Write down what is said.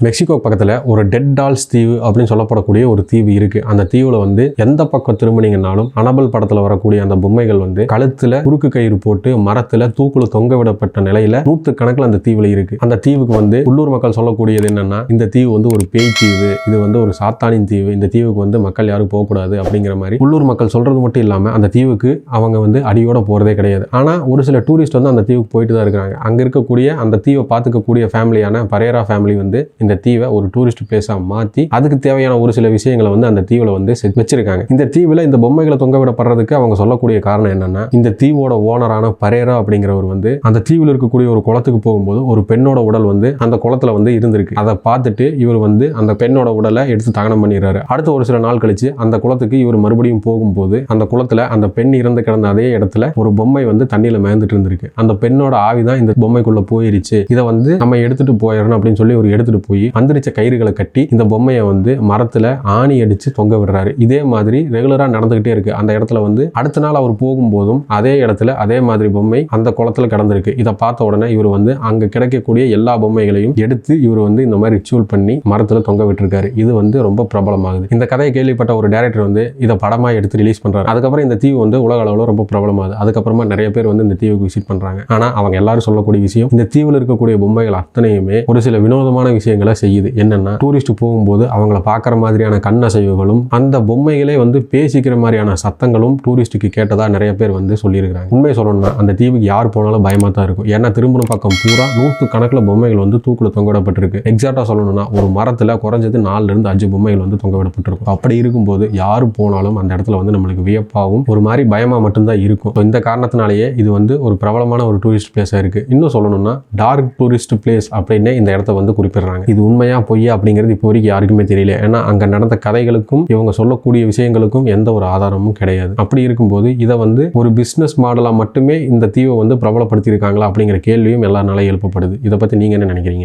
Mexico பக்கத்தில் ஒரு dead dolls தீவு அப்படின்னு சொல்லப்படக்கூடிய ஒரு தீவு இருக்குது. அந்த தீவில் வந்து எந்த பக்கம் திரும்பினீங்கன்னாலும் அனபல் படத்தில் வரக்கூடிய அந்த பொம்மைகள் வந்து கழுத்தில் குறுக்கு கயிறு போட்டு மரத்தில் தூக்குல தொங்க விடப்பட்ட நிலையில் நூற்றுக்கணக்கில் அந்த தீவில் இருக்குது. அந்த தீவுக்கு வந்து உள்ளூர் மக்கள் சொல்லக்கூடியது என்னன்னா, இந்த தீவு வந்து ஒரு பேய் தீவு, இது வந்து ஒரு சாத்தானின் தீவு, இந்த தீவுக்கு வந்து மக்கள் யாரும் போகக்கூடாது அப்படிங்கிற மாதிரி உள்ளூர் மக்கள் சொல்றது மட்டும் இல்லாமல் அந்த தீவுக்கு அவங்க வந்து அடியோட போகிறதே கிடையாது. ஆனால் ஒரு சில டூரிஸ்ட் வந்து அந்த தீவுக்கு போயிட்டு தான் இருக்கிறாங்க. அங்கே இருக்கக்கூடிய அந்த தீவை பார்த்துக்கக்கூடிய ஃபேமிலியான பரேரா ஃபேமிலி வந்து இந்த தீவை ஒரு டூரிஸ்ட் பிளேஸாக மாற்றி அதுக்கு தேவையான ஒரு சில விஷயங்களை வந்து அந்த தீவில் வந்து வச்சிருக்காங்க. இந்த தீவில் இந்த பொம்மைகளை தொங்க விடப்படுறதுக்கு அவங்க சொல்லக்கூடிய காரணம் என்னன்னா, இந்த தீவோட ஓனரான பரேரா அப்படிங்கிறவர் வந்து அந்த தீவில் இருக்கக்கூடிய ஒரு குளத்துக்கு போகும்போது ஒரு பெண்ணோட உடல் வந்து அந்த குளத்துல வந்து இருந்திருக்கு. அதை பார்த்துட்டு இவர் வந்து அந்த பெண்ணோட உடலை எடுத்து தகனம் பண்ணிடுறாரு. அடுத்த ஒரு சில நாள் கழிச்சு அந்த குளத்துக்கு இவர் மறுபடியும் போகும்போது அந்த குளத்துல அந்த பெண் இறந்து கிடந்த அதே இடத்துல ஒரு பொம்மை வந்து தண்ணியில மேந்துட்டு இருந்திருக்கு. அந்த பெண்ணோட ஆவிதான் இந்த பொம்மைக்குள்ள போயிருச்சு, இதை வந்து நம்ம எடுத்துட்டு போயிடணும் அப்படின்னு சொல்லி ஒரு எடுத்துட்டு போய் மந்திரிச்ச கயிறுகளை கட்டி இந்த பொம்மையை வந்து மரத்துல ஆணி அடிச்சு தொங்க விடுறாரு. இதே மாதிரி ரெகுலரா நடந்துகிட்டே இருக்கு. அந்த இடத்துல வந்து அடுத்த நாள் அவர் போகும்போதும் அதே இடத்துல அதே மாதிரி பொம்மை அந்த குளத்துல கிடந்திருக்கு. இதை பார்த்த உடனே இவர் வந்து அங்க கிடைக்கக்கூடிய எல்லா பொம்மைகளையும் எடுத்து இவர் வந்து இந்த மாதிரி ரிச்சுவல் பண்ணி மரத்துல தொங்க விட்டுருக்காரு. இது வந்து ரொம்ப பிரபலமாகுது. இந்த கதையை கேள்விப்பட்ட ஒரு டைரக்டர் வந்து இதை படமா எடுத்து ரிலீஸ் பண்றாரு. அதுக்கப்புறம் இந்த தீவு வந்து உலக அளவில் ரொம்ப பிரபலமாகுது. அதுக்கப்புறமா நிறைய பேர் வந்து இந்த தீவுக்கு விசிட் பண்றாங்க. ஆனா அவங்க எல்லாரும் சொல்லக்கூடிய விஷயம், இந்த தீவில் இருக்கக்கூடிய பொம்மைகள் அத்தனையுமே ஒரு சில வினோதமான விஷயங்களை செய்யுது. என்னன்னா, டூரிஸ்ட் போகும்போது அவங்கள பார்க்குற மாதிரியான கண்ணசைவுகளும் அந்த பொம்மைகளே வந்து பேசிக்கிற மாதிரியான சத்தங்களும் டூரிஸ்டுக்கு கேட்டதா நிறைய பேர் வந்து சொல்லியிருக்காங்க. உண்மை சொல்லணும்னா அந்த தீவுக்கு யார் போனாலும் பயமா தான் இருக்கும். ஏன்னா திரும்பின பக்கம் பூரா 100 கணக்கில் பொம்மைகள் வந்து தூக்குல தொங்கவிடப்பட்டிருக்கு. எக்ஸாக்டா சொல்லணும்னா ஒரு மரத்துல குறைஞ்சது 4 to 5 பொம்மைகள் வந்து தொங்கவிடப்பட்டிருக்கும். அப்படி இருக்கும்போது யாரு போனாலும் அந்த இடத்துல வந்து நம்மளுக்கு வியப்பாகவும் ஒரு மாதிரி பயமா மட்டும்தான் இருக்கும். இந்த காரணத்தினாலேயே இது வந்து ஒரு பிரபலமான ஒரு டூரிஸ்ட் பிளேஸா இருக்கு. இன்னும் சொல்லணும்னா டார்க் டூரிஸ்ட் பிளேஸ் அப்படின்னே இந்த இடத்த வந்து குறிப்பிடுறாங்க. இது உண்மையா பொய்யா அப்படிங்கிறது இப்போ வரைக்கும் யாருக்குமே தெரியல. ஏன்னா அங்க நடந்த கதைகளுக்கும் இவங்க சொல்லக்கூடிய விஷயங்களுக்கும் எந்த ஒரு ஆதாரமும் கிடையாது. அப்படி இருக்கும்போது இதை வந்து ஒரு பிசினஸ் மாடலா மட்டுமே இந்த தீவை வந்து பிரபலப்படுத்தி இருக்காங்களா அப்படிங்கிற கேள்வியும் எல்லாருனால எழுப்பப்படுது. இதை பத்தி நீங்க என்ன நினைக்கிறீங்க?